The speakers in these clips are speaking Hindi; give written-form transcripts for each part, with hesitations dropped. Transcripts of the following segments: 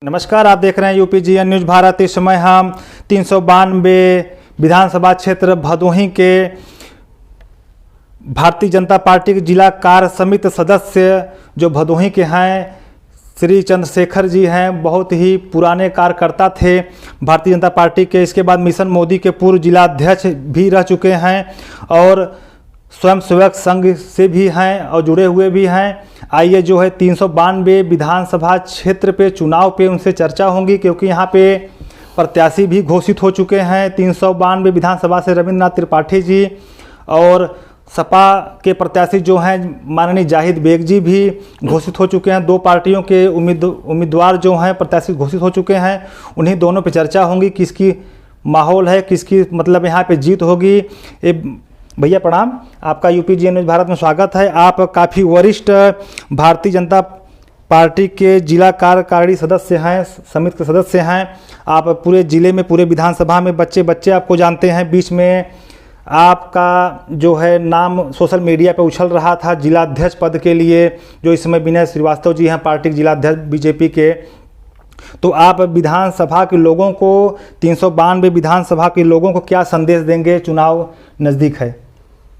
नमस्कार, आप देख रहे हैं UPGN न्यूज भारत। इस समय हम 392 विधानसभा क्षेत्र भदोही के भारतीय जनता पार्टी के जिला कार्य समिति सदस्य जो भदोही के हैं श्री चंद्रशेखर जी हैं, बहुत ही पुराने कार्यकर्ता थे भारतीय जनता पार्टी के। इसके बाद मिशन मोदी के पूर्व जिला अध्यक्ष भी रह चुके हैं और स्वयं सेवक संघ से भी हैं और जुड़े हुए भी हैं। आइए जो है 392 विधानसभा क्षेत्र पे चुनाव पे उनसे चर्चा होगी, क्योंकि यहाँ पे प्रत्याशी भी घोषित हो चुके हैं 392 विधानसभा से रविंद्रनाथ त्रिपाठी जी, और सपा के प्रत्याशी जो हैं माननीय जाहिद बेग जी भी घोषित हो चुके हैं। दो पार्टियों के उम्मीदवार जो हैं प्रत्याशी घोषित हो चुके हैं, उन्हीं दोनों पे चर्चा होगी किसकी माहौल है, किसकी मतलब यहाँ पे जीत होगी। भैया प्रणाम, आपका UPGN न्यूज भारत में स्वागत है। आप काफ़ी वरिष्ठ भारतीय जनता पार्टी के जिला कार्यकारिणी सदस्य हैं, समिति के सदस्य हैं। आप पूरे ज़िले में, पूरे विधानसभा में बच्चे आपको जानते हैं। बीच में आपका जो है नाम सोशल मीडिया पे उछल रहा था जिला अध्यक्ष पद के लिए, जो इस समय विनय श्रीवास्तव जी हैं पार्टी के जिला अध्यक्ष BJP के। तो आप विधानसभा के लोगों को, 392 विधानसभा के लोगों को क्या संदेश देंगे? चुनाव नज़दीक है।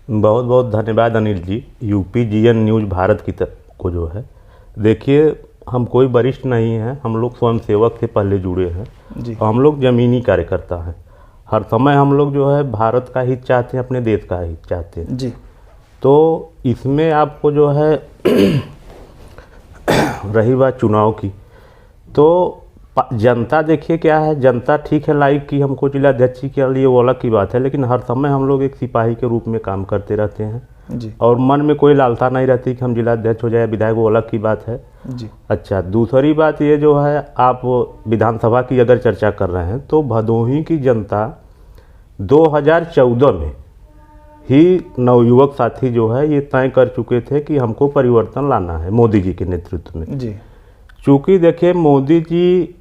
बहुत बहुत धन्यवाद अनिल जी। UPGN न्यूज भारत की को जो है, देखिए हम कोई वरिष्ठ नहीं हैं, हम लोग स्वयं सेवक से पहले जुड़े हैं जी। और हम लोग ज़मीनी कार्यकर्ता हैं। हर समय हम लोग जो है भारत का हित चाहते हैं, अपने देश का हित चाहते हैं जी। तो इसमें आपको जो है रही बात चुनाव की, तो जनता देखिए क्या है, जनता ठीक है लाइक की हमको जिला अध्यक्ष के लिए, वो अलग की बात है, लेकिन हर समय हम लोग एक सिपाही के रूप में काम करते रहते हैं जी। और मन में कोई लालसा नहीं रहती कि हम जिला अध्यक्ष हो जाए, विधायक, वो अलग की बात है जी। अच्छा, दूसरी बात ये जो है, आप विधानसभा की अगर चर्चा कर रहे हैं तो भदोही की जनता 2014 में ही नवयुवक साथी जो है ये तय कर चुके थे कि हमको परिवर्तन लाना है मोदी जी के नेतृत्व में जी। चूँकि देखिए मोदी जी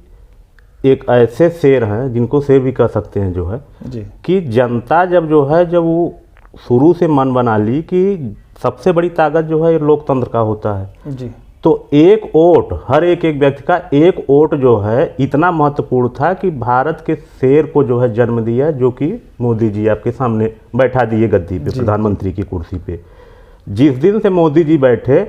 एक ऐसे शेर हैं, जिनको शेर भी कह सकते हैं जो है जी, कि जनता जब वो शुरू से मन बना ली कि सबसे बड़ी ताकत जो है ये लोकतंत्र का होता है जी। तो एक वोट, हर एक व्यक्ति का एक वोट जो है इतना महत्वपूर्ण था कि भारत के शेर को जो है जन्म दिया, जो कि मोदी जी आपके सामने बैठा दिए गद्दी पे, प्रधानमंत्री की कुर्सी पे। जिस दिन से मोदी जी बैठे,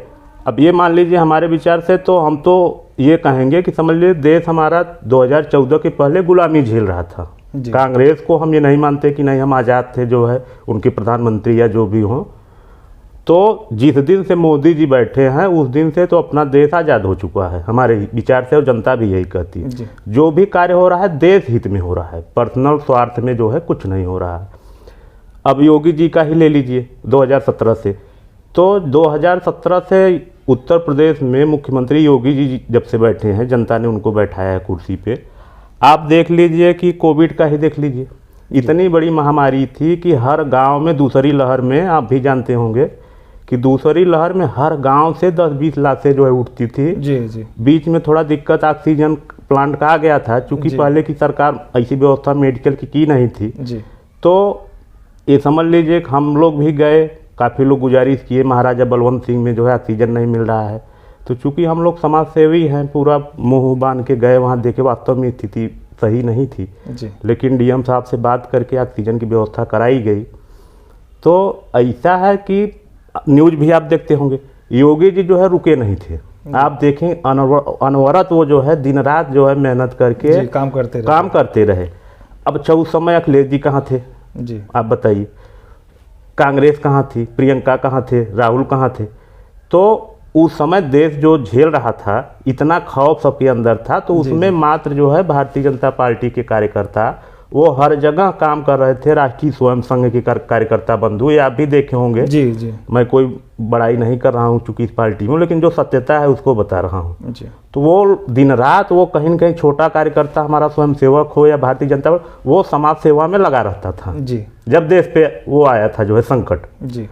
अब ये मान लीजिए हमारे विचार से तो हम तो ये कहेंगे कि समझ लीजिए देश हमारा 2014 के पहले गुलामी झेल रहा था। कांग्रेस को हम ये नहीं मानते कि नहीं हम आज़ाद थे जो है उनके प्रधानमंत्री या जो भी हों। तो जिस दिन से मोदी जी बैठे हैं उस दिन से तो अपना देश आज़ाद हो चुका है हमारे विचार से, और जनता भी यही कहती है। जो भी कार्य हो रहा है देश हित में हो रहा है, पर्सनल स्वार्थ में जो है कुछ नहीं हो रहा है। अब योगी जी का ही ले लीजिए 2017 से, तो 2017 से उत्तर प्रदेश में मुख्यमंत्री योगी जी जब से बैठे हैं, जनता ने उनको बैठाया है कुर्सी पे। आप देख लीजिए कि कोविड का ही देख लीजिए, इतनी बड़ी महामारी थी कि हर गांव में, दूसरी लहर में आप भी जानते होंगे कि दूसरी लहर में हर गांव से 10-20 लाख से जो है उठती थी जी। बीच में थोड़ा दिक्कत ऑक्सीजन प्लांट का आ गया था, चूँकि पहले की सरकार ऐसी व्यवस्था मेडिकल की नहीं थी जी। तो ये समझ लीजिए हम लोग भी गए, काफ़ी लोग गुजारिश किए, महाराजा बलवंत सिंह में जो है ऑक्सीजन नहीं मिल रहा है। तो चूँकि हम लोग समाज सेवी हैं, पूरा मुंह बांध के गए वहाँ, देखे वास्तव में स्थिति सही नहीं थी जी। लेकिन DM साहब से बात करके ऑक्सीजन की व्यवस्था कराई गई। तो ऐसा है कि न्यूज भी आप देखते होंगे, योगी जी जो है रुके नहीं थे। आप देखें अनवरत वो जो है दिन रात जो है मेहनत करके काम करते रहे। अब उस समय अखिलेश जी कहाँ थे जी, आप बताइए? कांग्रेस कहाँ थी? प्रियंका कहाँ थे? राहुल कहाँ थे? तो उस समय देश जो झेल रहा था, इतना खौफ सबके अंदर था, तो उसमें मात्र जो है भारतीय जनता पार्टी के कार्यकर्ता वो हर जगह काम कर रहे थे। राष्ट्रीय स्वयं संघ के कार्यकर्ता बंधु, ये आप भी देखे होंगे जी। मैं कोई बड़ाई नहीं कर रहा हूँ चूँकि इस पार्टी में, लेकिन जो सत्यता है उसको बता रहा हूँ। तो वो दिन रात वो कहीं न कहीं छोटा कार्यकर्ता, हमारा स्वयं सेवक हो या भारतीय जनता, वो समाज सेवा में लगा रहता था जी। जब देश पे वो आया था जो है संकट जी,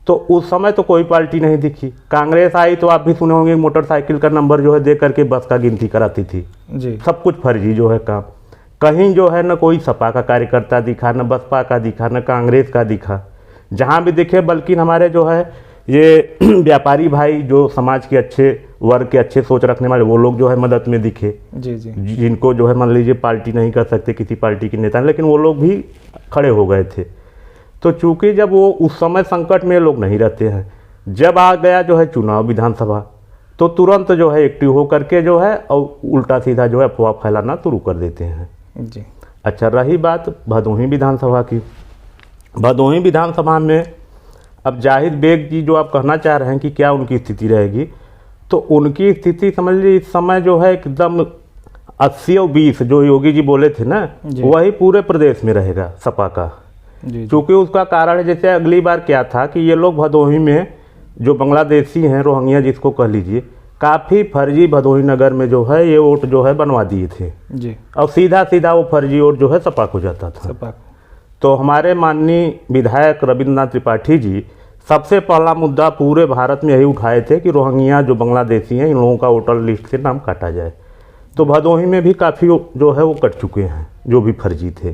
तो उस समय तो कोई पार्टी नहीं दिखी। कांग्रेस आई तो आप भी सुने होंगे, मोटरसाइकिल का नंबर जो है दे करके बस का गिनती कराती थी जी। सब कुछ फर्जी जो है काम। कहीं जो है न कोई सपा का कार्यकर्ता दिखा, न बसपा का दिखा, न कांग्रेस का दिखा। जहाँ भी दिखे, बल्कि हमारे जो है ये व्यापारी भाई जो समाज के अच्छे वर्ग के अच्छे सोच रखने वाले वो लोग जो है मदद में दिखे, जी जी जिनको जो है मान लीजिए पार्टी नहीं कर सकते किसी पार्टी के नेता, लेकिन वो लोग भी खड़े हो गए थे। तो चूंकि जब वो उस समय संकट में लोग नहीं रहते हैं, जब आ गया जो है चुनाव विधानसभा, तो तुरंत जो है एक्टिव होकर के जो है और उल्टा सीधा जो है अफवाह फैलाना शुरू कर देते हैं जी। अच्छा, रही बात भदोही विधानसभा की। भदोही विधानसभा में अब जाहिद बेग जी जो आप कहना चाह रहे हैं कि क्या उनकी स्थिति रहेगी, तो उनकी स्थिति समझ लीजिए इस समय जो है एकदम 80 और 20 जो योगी जी बोले थे ना, वही पूरे प्रदेश में रहेगा सपा का। क्योंकि उसका कारण है, जैसे अगली बार क्या था कि ये लोग भदोही में जो बांग्लादेशी हैं, रोहिंग्या जिसको कह लीजिए, काफ़ी फर्जी भदोही नगर में जो है ये वोट जो है बनवा दिए थे जी, और सीधा सीधा वो फर्जी वोट जो है सपा को जाता था। सपा। तो हमारे माननीय विधायक रविंद्रनाथ त्रिपाठी जी सबसे पहला मुद्दा पूरे भारत में यही उठाए थे कि रोहिंग्या जो बांग्लादेशी हैं इन लोगों का वोटर लिस्ट से नाम काटा जाए। तो भदोही में भी काफ़ी जो है वो कट चुके हैं जो भी फर्जी थे,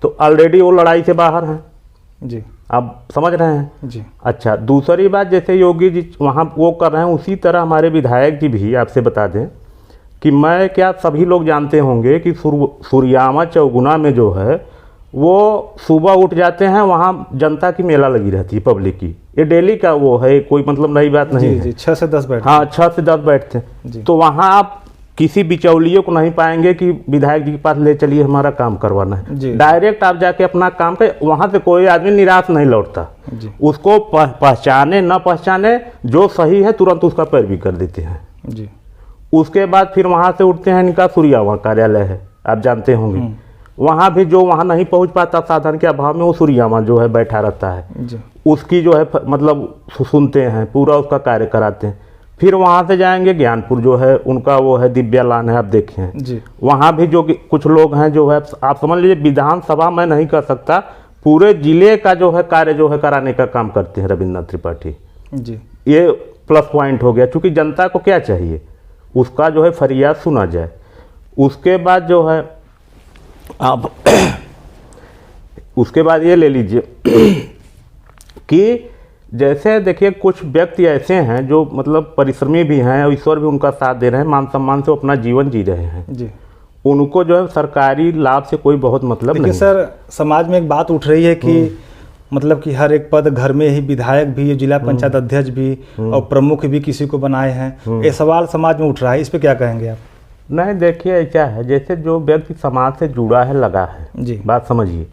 तो ऑलरेडी वो लड़ाई से बाहर हैं जी, आप समझ रहे हैं जी। अच्छा, दूसरी बात जैसे योगी जी वहाँ वो कर रहे हैं, उसी तरह हमारे विधायक जी भी आपसे बता दें कि मैं क्या सभी लोग जानते होंगे कि सूर्यामा चौगुना में जो है वो सुबह उठ जाते हैं, वहाँ जनता की मेला लगी रहती है पब्लिक की, ये डेली का वो है, कोई मतलब नई बात नहीं है। 6 से 10 बैठते। हाँ 6 से 10 बैठते हैं। तो वहाँ आप किसी बिचौलियों को नहीं पाएंगे कि विधायक जी के पास ले चलिए हमारा काम करवाना है, डायरेक्ट आप जाके अपना काम कर, वहाँ से कोई आदमी निराश नहीं लौटता। उसको पहचाने न पहचाने जो सही है तुरंत उसका पैरवी कर देते हैं जी। उसके बाद फिर वहाँ से उठते हैं, इनका सूर्यामा कार्यालय है आप जानते होंगे, वहाँ भी जो वहाँ नहीं पहुँच पाता साधन के अभाव में वो सूर्यामा जो है बैठा रहता है जी। उसकी जो है मतलब सुनते हैं, पूरा उसका कार्य कराते हैं। फिर वहाँ से जाएंगे ज्ञानपुर जो है उनका वो है दिव्या लान है, आप देखे हैं जी। वहाँ भी जो कुछ लोग हैं जो है आप समझ लीजिए विधानसभा में नहीं कर सकता, पूरे जिले का जो है कार्य जो है कराने का काम करते हैं रविंद्रनाथ त्रिपाठी जी। ये प्लस पॉइंट हो गया, क्योंकि जनता को क्या चाहिए उसका जो है फरियाद सुना जाए। उसके बाद जो है आप उसके बाद ये ले लीजिए कि जैसे देखिए कुछ व्यक्ति ऐसे हैं जो मतलब परिश्रमी भी हैं और ईश्वर भी उनका साथ दे रहे हैं, मान सम्मान से अपना जीवन जी रहे हैं जी। उनको जो है सरकारी लाभ से कोई बहुत मतलब नहीं। सर समाज में एक बात उठ रही है कि मतलब कि हर एक पद घर में ही विधायक भी, जिला पंचायत अध्यक्ष भी और प्रमुख भी किसी को बनाए हैं, ये सवाल समाज में उठ रहा है, इस पे क्या कहेंगे आप? नहीं देखिए क्या है, जैसे जो व्यक्ति समाज से जुड़ा है लगा है जी, बात समझिए,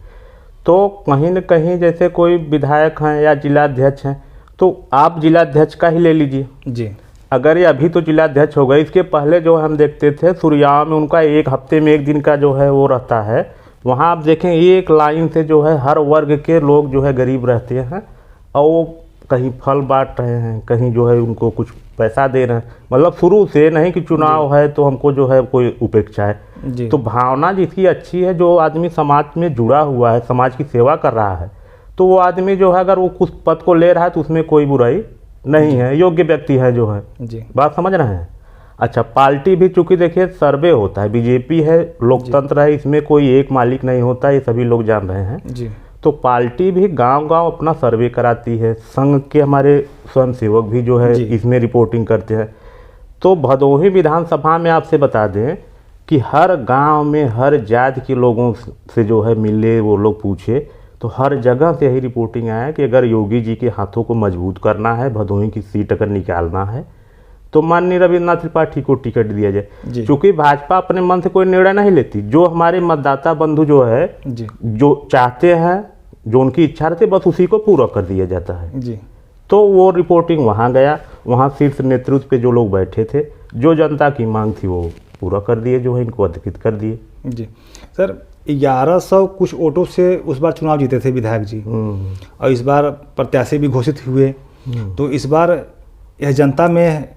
तो कहीं न कहीं जैसे कोई विधायक हैं या जिलाध्यक्ष हैं तो आप जिलाध्यक्ष का ही ले लीजिए जी। अगर ये अभी तो जिलाध्यक्ष हो गए, इसके पहले जो हम देखते थे सूर्यामा में उनका एक हफ्ते में एक दिन का जो है वो रहता है, वहाँ आप देखें एक लाइन से जो है हर वर्ग के लोग जो है गरीब रहते हैं और वो कहीं फल बांट रहे हैं, कहीं जो है उनको कुछ पैसा दे रहे हैं, मतलब शुरू से नहीं कि चुनाव है तो हमको जो है कोई उपेक्षा है। तो भावना जिसकी अच्छी है, जो आदमी समाज में जुड़ा हुआ है, समाज की सेवा कर रहा है, तो वो आदमी जो है अगर वो कुछ पद को ले रहा है तो उसमें कोई बुराई नहीं है, योग्य व्यक्ति है जो है जी। बात समझ रहे हैं। अच्छा, पार्टी भी चूंकि देखिए सर्वे होता है, बीजेपी है, लोकतंत्र है, इसमें कोई एक मालिक नहीं होता, ये सभी लोग जान रहे हैं जी। तो पार्टी भी गांव-गांव अपना सर्वे कराती है, संघ के हमारे स्वयंसेवक भी जो है इसमें रिपोर्टिंग करते हैं। तो भदोही विधानसभा में आपसे बता दें कि हर गांव में हर जाति के लोगों से जो है मिले, वो लोग पूछे, तो हर जगह से यही रिपोर्टिंग आया कि अगर योगी जी के हाथों को मजबूत करना है, भदोही की सीट अगर निकालना है, तो माननीय रविंद्रनाथ त्रिपाठी को टिकट दिया जाए। क्योंकि भाजपा अपने मन से कोई निर्णय नहीं लेती, जो हमारे मतदाता बंधु जो है जो चाहते हैं, जो उनकी इच्छा रहती है, बस उसी को पूरा कर दिया जाता है जी। तो वो रिपोर्टिंग वहाँ गया, वहाँ शीर्ष नेतृत्व पे जो लोग बैठे थे, जो जनता की मांग थी वो पूरा कर दिए, जो है इनको अधिकृत कर दिए जी। सर 1100 कुछ वोटों से उस बार चुनाव जीते थे विधायक जी, और इस बार प्रत्याशी भी घोषित हुए, तो इस बार यह जनता में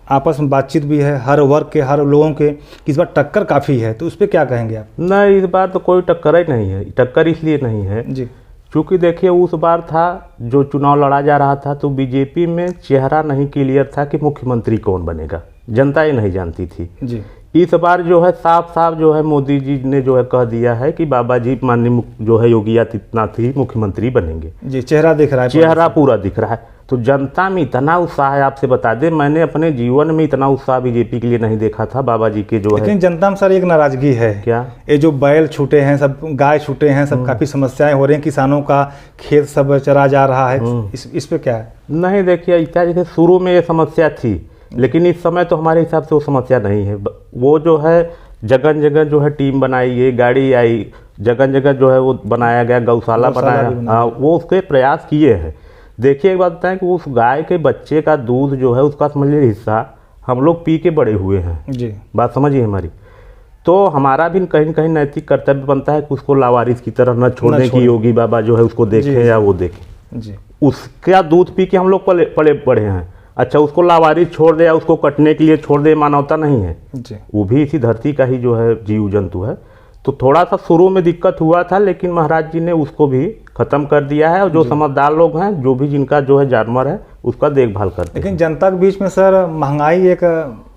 आपस में बातचीत भी है, हर वर्ग के हर लोगों के, इस बार टक्कर काफ़ी है, तो उस पर क्या कहेंगे आप? नहीं, इस बार तो कोई टक्कर ही नहीं है। टक्कर इसलिए नहीं है जी क्योंकि देखिए उस बार था जो चुनाव लड़ा जा रहा था, तो बीजेपी में चेहरा नहीं क्लियर था कि मुख्यमंत्री कौन बनेगा, जनता ही नहीं जानती थी जी। इस बार जो है साफ साफ जो है मोदी जी ने जो है कह दिया है कि बाबा जी माननीय जो है योगी आदित्यनाथ ही मुख्यमंत्री बनेंगे जी। चेहरा दिख रहा है, चेहरा पूरा दिख रहा है। तो जनता में इतना उत्साह है, आपसे बता दें मैंने अपने जीवन में इतना उत्साह बीजेपी के लिए नहीं देखा था। बाबा जी के जो है, लेकिन जनता में सर एक नाराजगी है। क्या? ये जो बैल छूटे हैं, सब गाय छूटे हैं, सब काफी समस्याएं हो रही हैं, किसानों का खेत सब चरा जा रहा है, इस पे क्या है? नहीं देखिए, इतना जैसे शुरू में ये समस्या थी, लेकिन इस समय तो हमारे हिसाब से वो समस्या नहीं है। वो जो है जगह जगह जो है टीम बनाई गई, गाड़ी आई, जगह जगह जो है वो बनाया गया, गौशाला बनाया। हाँ, वो उसके प्रयास किए हैं। देखिए एक बात बताएं कि उस गाय के बच्चे का दूध जो है उसका समझ लीजिए हिस्सा हम लोग पी के बड़े हुए हैं जी। बात समझिए हमारी। तो हमारा भी कहीं न कहीं नैतिक कर्तव्य बनता है कि उसको लावारिस की तरह न छोड़ने की, योगी बाबा जो है उसको देखें या वो देखें जी। उसका दूध पी के हम लोग पले पड़े हैं। अच्छा, उसको लावारिस छोड़ दे या उसको कटने के लिए छोड़ दे, मानवता नहीं है जी। वो भी इसी धरती का ही जो है जीव जंतु है। तो थोड़ा सा शुरू में दिक्कत हुआ था, लेकिन महाराज जी ने उसको भी खत्म कर दिया है। और जो समझदार लोग हैं, जो भी जिनका जो है जानवर है उसका देखभाल करते हैं। लेकिन जनता के बीच में सर महंगाई एक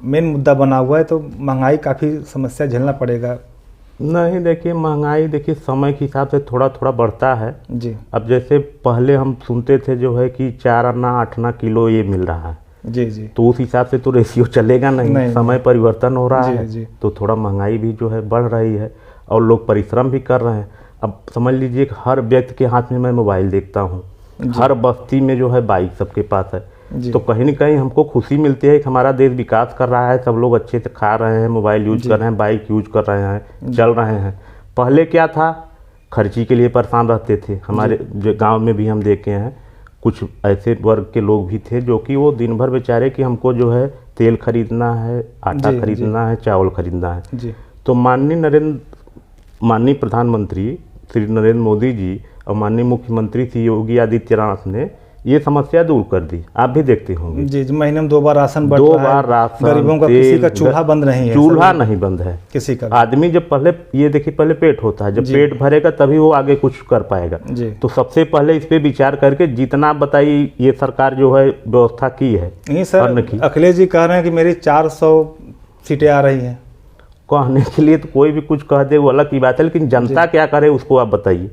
मेन मुद्दा बना हुआ है, तो महंगाई काफ़ी समस्या झेलना पड़ेगा। नहीं देखिए, महंगाई देखिए समय के हिसाब से थोड़ा थोड़ा बढ़ता है जी। अब जैसे पहले हम सुनते थे जो है कि 4 आना 8 आना किलो ये मिल रहा है, जी जी, तो उस हिसाब से तो रेशियो चलेगा नहीं, समय परिवर्तन हो रहा है। जी। तो थोड़ा महंगाई भी जो है बढ़ रही है और लोग परिश्रम भी कर रहे हैं। अब समझ लीजिए कि हर व्यक्ति के हाथ में मैं मोबाइल देखता हूँ, हर बस्ती में जो है बाइक सबके पास है। तो कहीं न कहीं हमको खुशी मिलती है कि हमारा देश विकास कर रहा है, सब लोग अच्छे से खा रहे हैं, मोबाइल यूज कर रहे हैं, बाइक यूज कर रहे हैं, चल रहे हैं। पहले क्या था, खर्ची के लिए परेशान रहते थे। हमारे जो गाँव में भी हम देखे हैं, कुछ ऐसे वर्ग के लोग भी थे जो कि वो दिन भर बेचारे कि हमको जो है तेल खरीदना है, आटा खरीदना है, चावल खरीदना है। तो माननीय प्रधानमंत्री श्री नरेंद्र मोदी जी और माननीय मुख्यमंत्री श्री योगी आदित्यनाथ ने ये समस्या दूर कर दी। आप भी देखते होंगे जी, महीने में 2 बार राशन बंट रहा है। 2 बार राशन, गरीबों का किसी का चूल्हा बंद नहीं है, चूल्हा नहीं बंद है किसी का। आदमी जब पहले ये देखिए, पहले पेट होता है, जब पेट भरेगा तभी वो आगे कुछ कर पाएगा। तो सबसे पहले इस पे विचार करके जितना आप बताइए ये सरकार जो है व्यवस्था की है। नहीं सर, अखिलेश जी कह रहे हैं कि मेरी 400 सीटें आ रही हैं। कहने के लिए तो कोई भी कुछ कह दे वो अलग की बात है, लेकिन जनता क्या करे उसको आप बताइए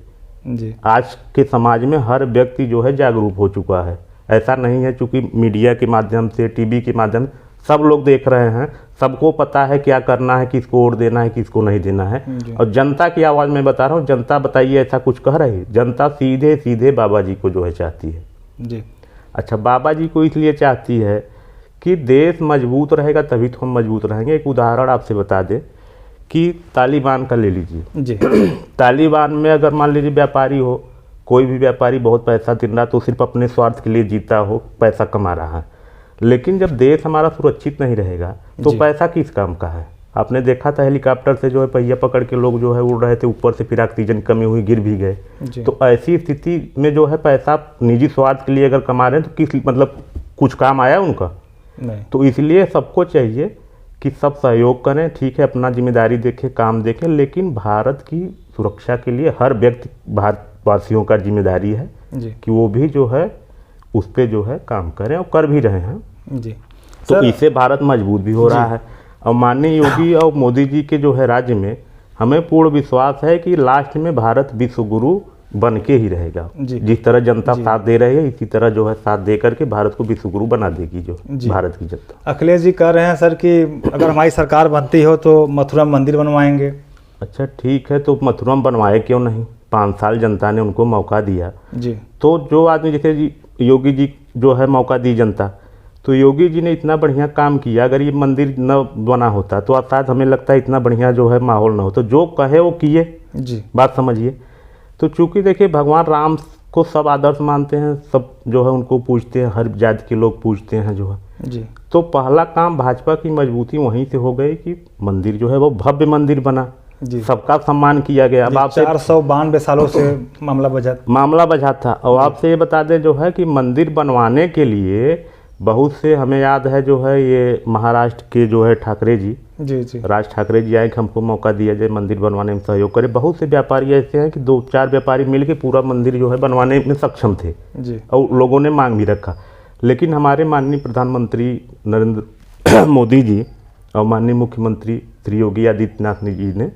जी। आज के समाज में हर व्यक्ति जो है जागरूक हो चुका है। ऐसा नहीं है चूंकि मीडिया के माध्यम से, टीवी के माध्यम से सब लोग देख रहे हैं, सबको पता है क्या करना है, किसको वोट देना है, किसको नहीं देना है। और जनता की आवाज़ में बता रहा हूँ, जनता बताइए ऐसा कुछ कह रही है? जनता सीधे सीधे बाबा जी को जो है चाहती है जी। अच्छा, बाबा जी को इसलिए चाहती है कि देश मजबूत रहेगा तभी तो हम मजबूत रहेंगे। एक उदाहरण आपसे बता दें कि तालिबान का ले लीजिए जी। तालिबान में अगर मान लीजिए व्यापारी हो, कोई भी व्यापारी बहुत पैसा दिन रात तो सिर्फ अपने स्वार्थ के लिए जीता हो, पैसा कमा रहा है, लेकिन जब देश हमारा सुरक्षित नहीं रहेगा तो पैसा किस काम का है? आपने देखा था हेलीकॉप्टर से जो है पहिया पकड़ के लोग जो है उड़ रहे थे, ऊपर से फिर ऑक्सीजन की कमी हुई, गिर भी गए। तो ऐसी स्थिति में जो है पैसा निजी स्वार्थ के लिए अगर कमा रहे हैं तो किस मतलब कुछ काम आया उनका? नहीं। तो इसलिए सबको चाहिए कि सब सहयोग करें, ठीक है, अपना जिम्मेदारी देखें, काम देखें, लेकिन भारत की सुरक्षा के लिए हर व्यक्ति भारतवासियों का जिम्मेदारी है कि वो भी जो है उस पर जो है काम करें और कर भी रहे हैं जी। तो इससे भारत मजबूत भी हो रहा है। और माननीय योगी और मोदी जी के जो है राज्य में हमें पूर्ण विश्वास है कि लास्ट में भारत विश्व गुरु बन के ही रहेगा। जिस तरह जनता साथ दे रही है इसी तरह जो है साथ दे करके भारत को विश्व गुरु बना देगी जो भारत की जनता। अखिलेश जी कह रहे हैं सर कि अगर हमारी सरकार बनती हो तो मथुरा में मंदिर बनवाएंगे। अच्छा ठीक है, तो मथुरा में बनवाए क्यों नहीं? 5 साल जनता ने उनको मौका दिया जी। तो जो आदमी जैसे योगी जी जो है मौका दी जनता, तो योगी जी ने इतना बढ़िया काम किया। अगर ये मंदिर न बना होता तो शायद हमें लगता है इतना बढ़िया जो है माहौल न हो। तो जो कहे वो किए जी, बात समझिए। तो चूंकि देखिए भगवान राम को सब आदर्श मानते हैं, सब जो है उनको पूजते हैं, हर जाति के लोग पूजते हैं जो है जी। तो पहला काम भाजपा की मजबूती वहीं से हो गई कि मंदिर जो है वो भव्य मंदिर बना, सबका सम्मान किया गया। अब आपसे 492 सालों से मामला बजा था। और आपसे ये बता दें जो है कि मंदिर बनवाने के लिए बहुत से, हमें याद है जो है ये महाराष्ट्र के जो है ठाकरे जी राज ठाकरे जी आए कि हमको मौका दिया जाए मंदिर बनवाने में सहयोग करे। बहुत से व्यापारी ऐसे हैं कि 2-4 व्यापारी मिलके पूरा मंदिर जो है बनवाने में सक्षम थे जी। और लोगों ने मांग भी रखा। लेकिन हमारे माननीय प्रधानमंत्री नरेंद्र मोदी जी और माननीय मुख्यमंत्री श्री योगी आदित्यनाथ जी ने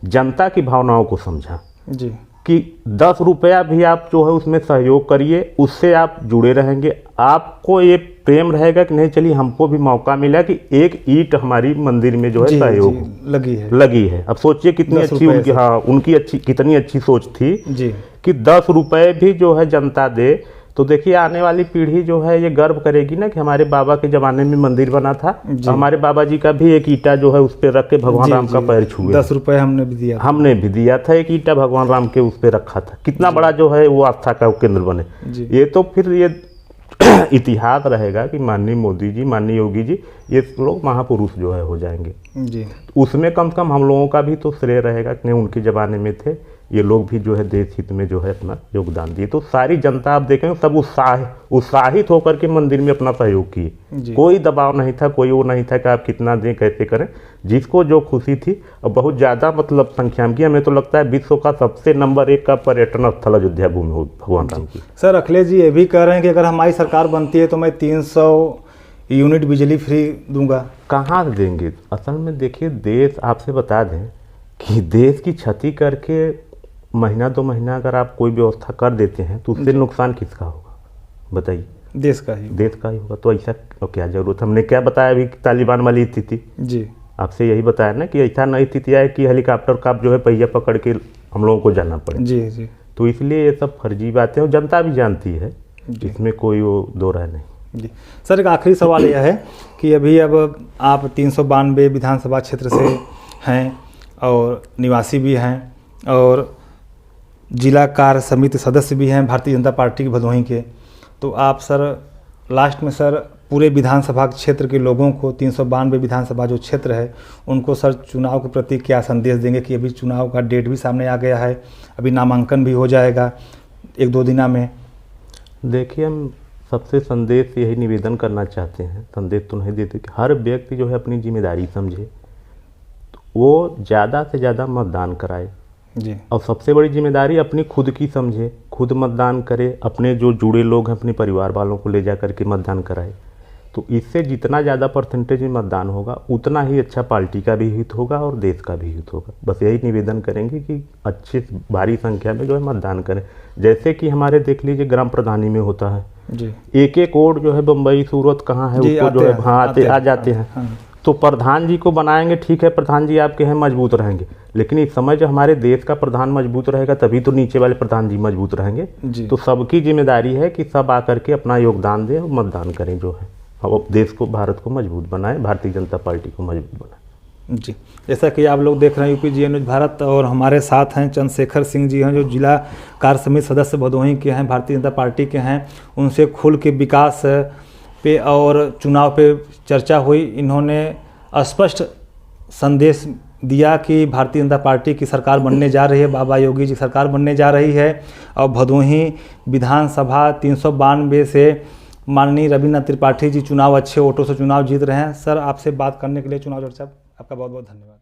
जनता की भावनाओं को समझा जी। कि 10 रुपया भी आप जो है उसमें सहयोग करिए, उससे आप जुड़े रहेंगे। आपको ये प्रेम रहेगा कि नहीं चलिए हमको भी मौका मिला कि एक ईंट हमारी मंदिर में जो है सहयोग लगी है। अब सोचिए कितनी अच्छी उनकी, हाँ उनकी अच्छी, कितनी अच्छी सोच थी जी कि 10 रुपये भी जो है जनता दे। तो देखिए आने वाली पीढ़ी जो है ये गर्व करेगी ना कि हमारे बाबा के ज़माने में मंदिर बना था, हमारे बाबा जी का भी एक ईंटा जो है उस पर रख के भगवान राम का पैर छुए। 10 रुपये हमने भी दिया था, एक ईंटा भगवान राम के उस पर रखा था। कितना बड़ा जो है वो आस्था का केंद्र बने। ये तो फिर ये इतिहास रहेगा कि माननीय मोदी जी, माननीय योगी जी, ये लोग महापुरुष जो है हो जाएंगे जी। उसमें कम से कम हम लोगों का भी तो श्रेय रहेगा कि नहीं उनके ज़माने में थे ये लोग भी जो है देश हित में जो है अपना योगदान दिए। तो सारी जनता आप देखेंगे सब उत्साहित होकर के मंदिर में अपना सहयोग किए। कोई दबाव नहीं था, कोई वो नहीं था कि आप कितना दें कैसे करें, जिसको जो खुशी थी। और बहुत ज़्यादा मतलब संख्या में, हमें तो लगता है विश्व का सबसे नंबर 1 का पर्यटन स्थल अयोध्या भूमि हो भगवान राम की। सर अखिलेश जी ये भी कह रहे हैं कि अगर हमारी सरकार बनती है तो मैं 300 यूनिट बिजली फ्री दूंगा। कहाँ देंगे? असल में देखिए देश, आपसे बता दें कि देश की क्षति करके महीना 2 महीना अगर आप कोई व्यवस्था कर देते हैं तो उससे नुकसान किसका होगा बताइए? देश का ही होगा। तो ऐसा क्या जरूरत, हमने क्या बताया अभी तालिबान वाली स्थिति जी, आपसे यही बताया ना कि ऐसा नई स्थिति आए कि हेलीकॉप्टर का जो है पहिया पकड़ के हम लोगों को जाना पड़े। जी। तो इसलिए ये सब फर्जी बातें और जनता भी जानती है, इसमें कोई वो दो राय नहीं जी। सर एक आखिरी सवाल यह है कि अभी अब आप 392 विधानसभा क्षेत्र से हैं और निवासी भी हैं और जिला कार्य समिति सदस्य भी हैं भारतीय जनता पार्टी के भदोही के। तो आप सर लास्ट में सर पूरे विधानसभा क्षेत्र के लोगों को, 392 विधानसभा जो क्षेत्र है उनको सर चुनाव के प्रति क्या संदेश देंगे कि अभी चुनाव का डेट भी सामने आ गया है, अभी नामांकन भी हो जाएगा 1-2 दिना में? देखिए हम सबसे संदेश यही निवेदन करना चाहते हैं, संदेश तो नहीं देते कि हर व्यक्ति जो है अपनी जिम्मेदारी समझे, वो ज़्यादा से ज़्यादा मतदान कराए जी। और सबसे बड़ी जिम्मेदारी अपनी खुद की समझे, खुद मतदान करे, अपने जो जुड़े लोग हैं अपने परिवार वालों को ले जा करके मतदान कराए। तो इससे जितना ज़्यादा परसेंटेज में मतदान होगा उतना ही अच्छा पार्टी का भी हित होगा और देश का भी हित होगा। बस यही निवेदन करेंगे कि अच्छी भारी संख्या में जो है मतदान करें। जैसे कि हमारे देख लीजिए ग्राम प्रधानी में होता है जी, एक वोट जो है बम्बई सूरत कहाँ है उसको जो है आ जाते हैं। तो प्रधान जी को बनाएंगे, ठीक है प्रधान जी आपके हैं मजबूत रहेंगे, लेकिन इस समय जो हमारे देश का प्रधान मजबूत रहेगा तभी तो नीचे वाले प्रधान जी मजबूत रहेंगे। तो सबकी जिम्मेदारी है कि सब आकर के अपना योगदान दें और मतदान करें, जो है अब देश को, भारत को मजबूत बनाएं, भारतीय जनता पार्टी को मजबूत बनाएं। जी, जैसा कि आप लोग देख रहे हैं UPGN न्यूज़ भारत और हमारे साथ हैं चंद्रशेखर सिंह जी हैं जो जिला कार्य समिति सदस्य भदोही के हैं, भारतीय जनता पार्टी के हैं। उनसे खुल के विकास पे और चुनाव पे चर्चा हुई। इन्होंने स्पष्ट संदेश दिया कि भारतीय जनता पार्टी की सरकार बनने जा रही है, बाबा योगी जी सरकार बनने जा रही है और भदोही विधानसभा 392 से माननीय रविन्द्र त्रिपाठी जी चुनाव अच्छे वोटों से चुनाव जीत रहे हैं। सर आपसे बात करने के लिए चुनाव चर्चा आपका बहुत बहुत धन्यवाद।